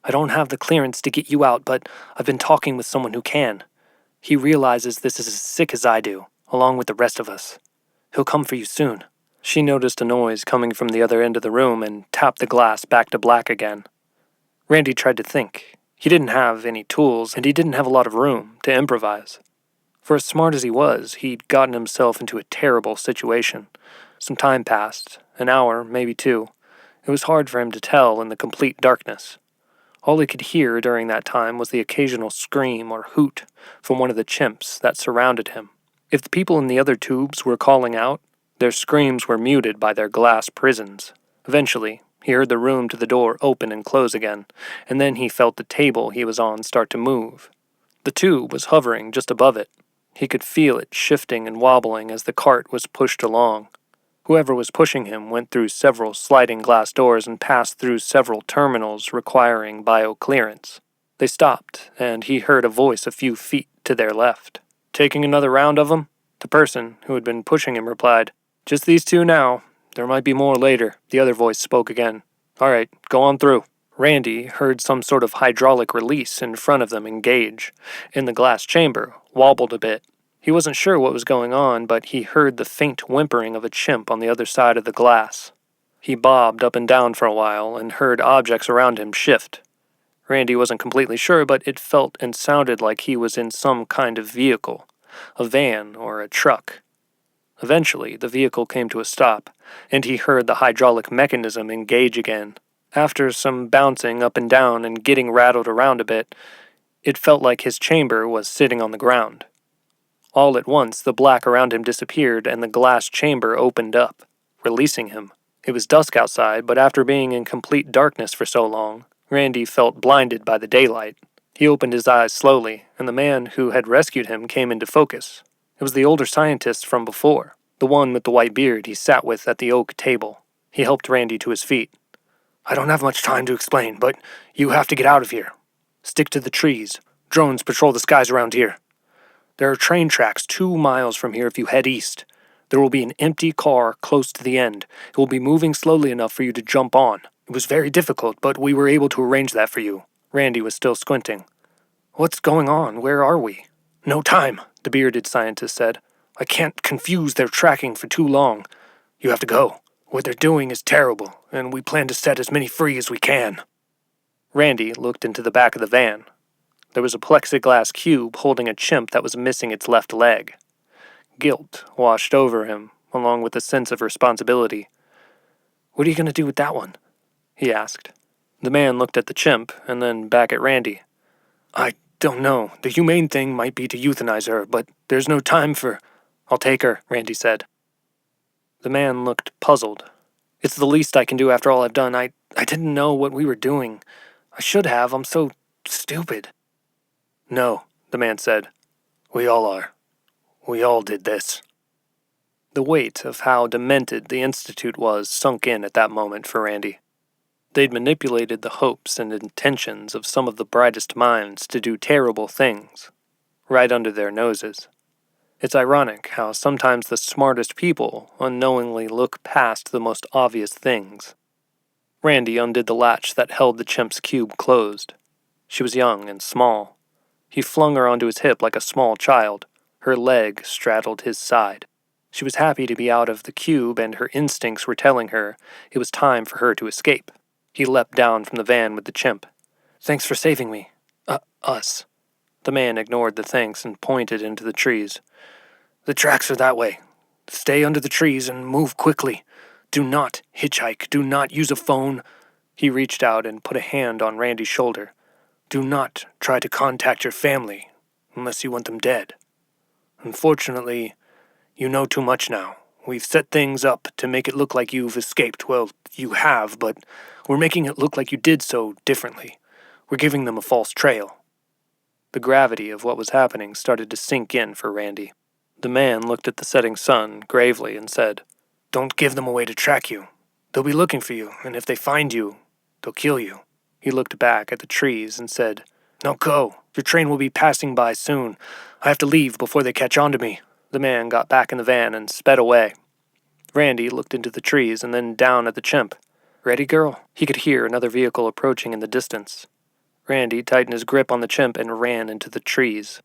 S1: I don't have the clearance to get you out, but I've been talking with someone who can. He realizes this is as sick as I do, along with the rest of us. He'll come for you soon." She noticed a noise coming from the other end of the room and tapped the glass back to black again. Randy tried to think. He didn't have any tools, and he didn't have a lot of room to improvise. For as smart as he was, he'd gotten himself into a terrible situation. Some time passed, an hour, maybe two. It was hard for him to tell in the complete darkness. All he could hear during that time was the occasional scream or hoot from one of the chimps that surrounded him. If the people in the other tubes were calling out, their screams were muted by their glass prisons. Eventually, he heard the room to the door open and close again, and then he felt the table he was on start to move. The tube was hovering just above it. He could feel it shifting and wobbling as the cart was pushed along. Whoever was pushing him went through several sliding glass doors and passed through several terminals requiring bio-clearance. They stopped, and he heard a voice a few feet to their left. "Taking another round of them?" The person who had been pushing him replied, "Just these two now. There might be more later." The other voice spoke again. "All right, go on through." Randy heard some sort of hydraulic release in front of them engage, and the glass chamber wobbled a bit. He wasn't sure what was going on, but he heard the faint whimpering of a chimp on the other side of the glass. He bobbed up and down for a while and heard objects around him shift. Randy wasn't completely sure, but it felt and sounded like he was in some kind of vehicle, a van or a truck. Eventually, the vehicle came to a stop, and he heard the hydraulic mechanism engage again. After some bouncing up and down and getting rattled around a bit, it felt like his chamber was sitting on the ground. All at once, the black around him disappeared and the glass chamber opened up, releasing him. It was dusk outside, but after being in complete darkness for so long, Randy felt blinded by the daylight. He opened his eyes slowly, and the man who had rescued him came into focus. It was the older scientist from before, the one with the white beard he sat with at the oak table. He helped Randy to his feet. "I don't have much time to explain, but you have to get out of here. Stick to the trees. Drones patrol the skies around here. There are train tracks 2 miles from here if you head east. There will be an empty car close to the end. It will be moving slowly enough for you to jump on. It was very difficult, but we were able to arrange that for you." Randy was still squinting. "What's going on? Where are we?" "No time," the bearded scientist said. "I can't confuse their tracking for too long. You have to go. What they're doing is terrible, and we plan to set as many free as we can." Randy looked into the back of the van. There was a plexiglass cube holding a chimp that was missing its left leg. Guilt washed over him, along with a sense of responsibility. "What are you going to do with that one?" he asked. The man looked at the chimp, and then back at Randy. "I don't know. The humane thing might be to euthanize her, but there's no time for—" "I'll take her," Randy said. The man looked puzzled. "It's the least I can do after all I've done. I didn't know what we were doing. I should have. I'm so stupid." "No," the man said. "We all are. We all did this." The weight of how demented the Institute was sunk in at that moment for Randy. They'd manipulated the hopes and intentions of some of the brightest minds to do terrible things, right under their noses. It's ironic how sometimes the smartest people unknowingly look past the most obvious things. Randy undid the latch that held the chimp's cube closed. She was young and small. He flung her onto his hip like a small child. Her leg straddled his side. She was happy to be out of the cube, and her instincts were telling her it was time for her to escape. He leapt down from the van with the chimp. "Thanks for saving me. Us." The man ignored the thanks and pointed into the trees. "The tracks are that way. Stay under the trees and move quickly. Do not hitchhike. Do not use a phone." He reached out and put a hand on Randy's shoulder. Do not try to contact your family unless you want them dead. Unfortunately, you know too much now. We've set things up to make it look like you've escaped. Well, you have, but we're making it look like you did so differently. We're giving them a false trail." The gravity of what was happening started to sink in for Randy. The man looked at the setting sun gravely and said, "Don't give them a way to track you. They'll be looking for you, and if they find you, they'll kill you." He looked back at the trees and said, "Now go. Your train will be passing by soon. I have to leave before they catch on to me." The man got back in the van and sped away. Randy looked into the trees and then down at the chimp. "Ready, girl?" He could hear another vehicle approaching in the distance. Randy tightened his grip on the chimp and ran into the trees.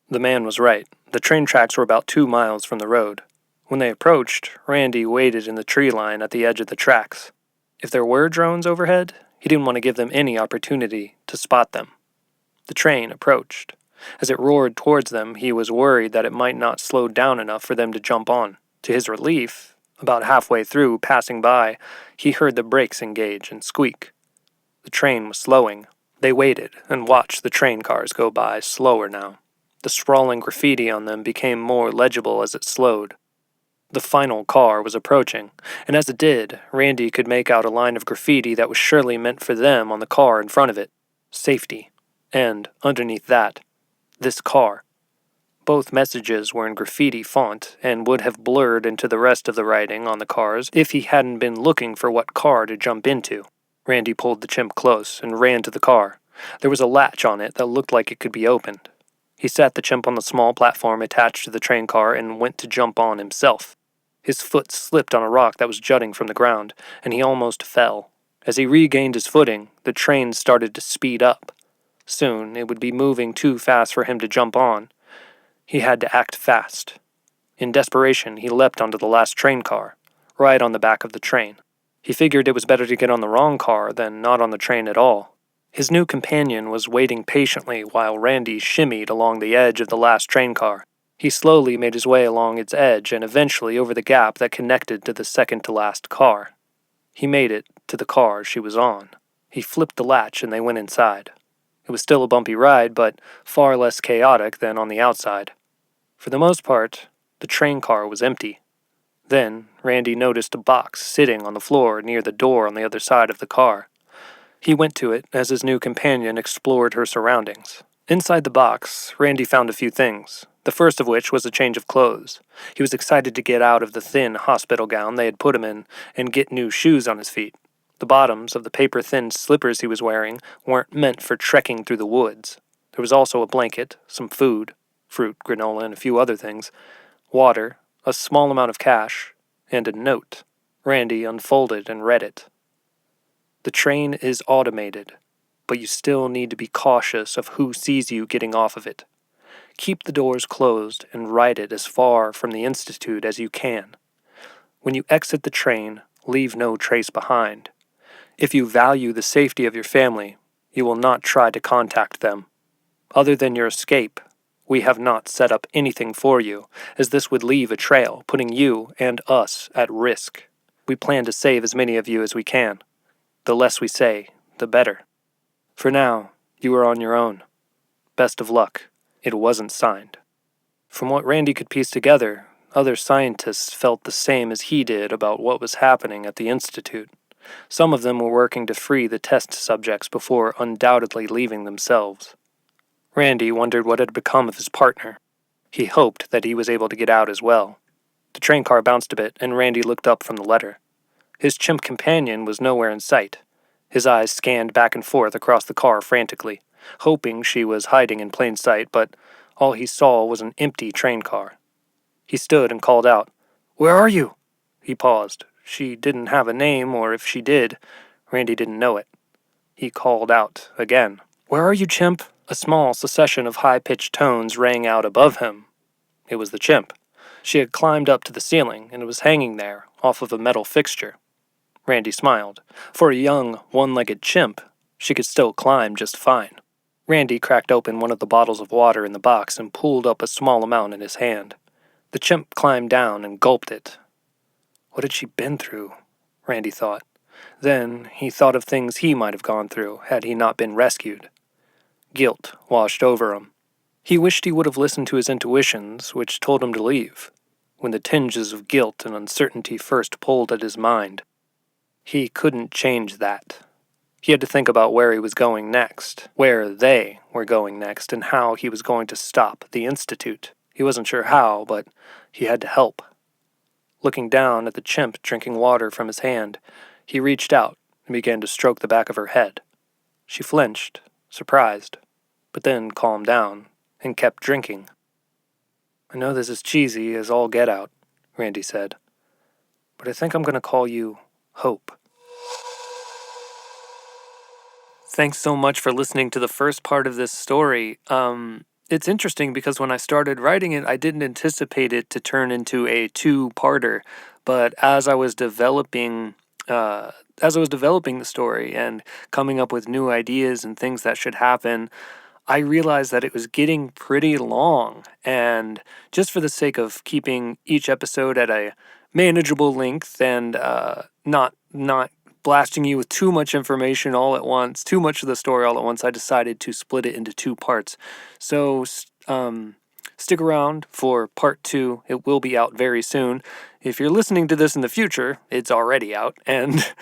S1: The man was right. The train tracks were about 2 miles from the road. When they approached, Randy waited in the tree line at the edge of the tracks. If there were drones overhead, he didn't want to give them any opportunity to spot them. The train approached. As it roared towards them, he was worried that it might not slow down enough for them to jump on. To his relief, about halfway through, passing by, he heard the brakes engage and squeak. The train was slowing. They waited and watched the train cars go by, slower now. The sprawling graffiti on them became more legible as it slowed. The final car was approaching, and as it did, Randy could make out a line of graffiti that was surely meant for them on the car in front of it. Safety. And, underneath that, this car. Both messages were in graffiti font and would have blurred into the rest of the writing on the cars if he hadn't been looking for what car to jump into. Randy pulled the chimp close and ran to the car. There was a latch on it that looked like it could be opened. He sat the chimp on the small platform attached to the train car and went to jump on himself. His foot slipped on a rock that was jutting from the ground, and he almost fell. As he regained his footing, the train started to speed up. Soon, it would be moving too fast for him to jump on. He had to act fast. In desperation, he leapt onto the last train car, right on the back of the train. He figured it was better to get on the wrong car than not on the train at all. His new companion was waiting patiently while Randy shimmied along the edge of the last train car. He slowly made his way along its edge and eventually over the gap that connected to the second-to-last car. He made it to the car she was on. He flipped the latch and they went inside. It was still a bumpy ride, but far less chaotic than on the outside. For the most part, the train car was empty. Then, Randy noticed a box sitting on the floor near the door on the other side of the car. He went to it as his new companion explored her surroundings. Inside the box, Randy found a few things, the first of which was a change of clothes. He was excited to get out of the thin hospital gown they had put him in and get new shoes on his feet. The bottoms of the paper-thin slippers he was wearing weren't meant for trekking through the woods. There was also a blanket, some food, fruit, granola, and a few other things, water, a small amount of cash, and a note. Randy unfolded and read it. "The train is automated, but you still need to be cautious of who sees you getting off of it. Keep the doors closed and ride it as far from the Institute as you can. When you exit the train, leave no trace behind. If you value the safety of your family, you will not try to contact them. Other than your escape, we have not set up anything for you, as this would leave a trail, putting you and us at risk. We plan to save as many of you as we can. The less we say, the better. For now, you are on your own. Best of luck." It wasn't signed. From what Randy could piece together, other scientists felt the same as he did about what was happening at the Institute. Some of them were working to free the test subjects before undoubtedly leaving themselves. Randy wondered what had become of his partner. He hoped that he was able to get out as well. The train car bounced a bit, and Randy looked up from the letter. His chimp companion was nowhere in sight. His eyes scanned back and forth across the car frantically, hoping she was hiding in plain sight, but all he saw was an empty train car. He stood and called out, "Where are you?" He paused. She didn't have a name, or if she did, Randy didn't know it. He called out again, "Where are you, Chimp?" A small succession of high-pitched tones rang out above him. It was the chimp. She had climbed up to the ceiling and was hanging there, off of a metal fixture. Randy smiled. For a young, one-legged chimp, she could still climb just fine. Randy cracked open one of the bottles of water in the box and pulled up a small amount in his hand. The chimp climbed down and gulped it. What had she been through? Randy thought. Then he thought of things he might have gone through had he not been rescued. Guilt washed over him. He wished he would have listened to his intuitions, which told him to leave, when the tinges of guilt and uncertainty first pulled at his mind. He couldn't change that. He had to think about where he was going next, where they were going next, and how he was going to stop the Institute. He wasn't sure how, but he had to help. Looking down at the chimp drinking water from his hand, he reached out and began to stroke the back of her head. She flinched, surprised, but then calmed down and kept drinking. "I know this is cheesy as all get out," Randy said, "but I think I'm going to call you Hope." Thanks so much for listening to the first part of this story. It's interesting because when I started writing it, I didn't anticipate it to turn into a two-parter. But as I was developing the story and coming up with new ideas and things that should happen, I realized that it was getting pretty long. And just for the sake of keeping each episode at a manageable length and not blasting you with too much information all at once, too much of the story all at once, I decided to split it into two parts. So stick around for part 2. It will be out very soon. If you're listening to this in the future, it's already out, and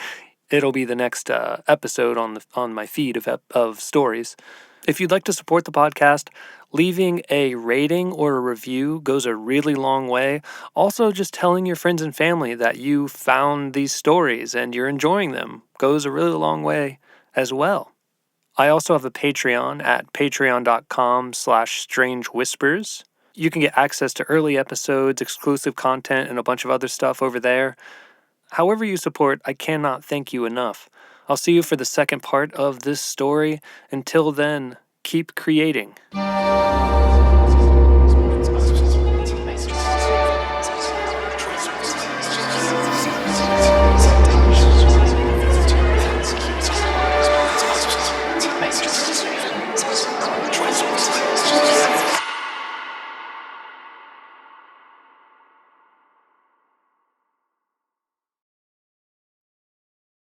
S1: it'll be the next episode on my feed of stories. If you'd like to support the podcast, leaving a rating or a review goes a really long way. Also, just telling your friends and family that you found these stories and you're enjoying them goes a really long way as well. I also have a Patreon at patreon.com/strangewhispers. You can get access to early episodes, exclusive content, and a bunch of other stuff over there. However you support, I cannot thank you enough. I'll see you for the second part of this story. Until then, keep creating.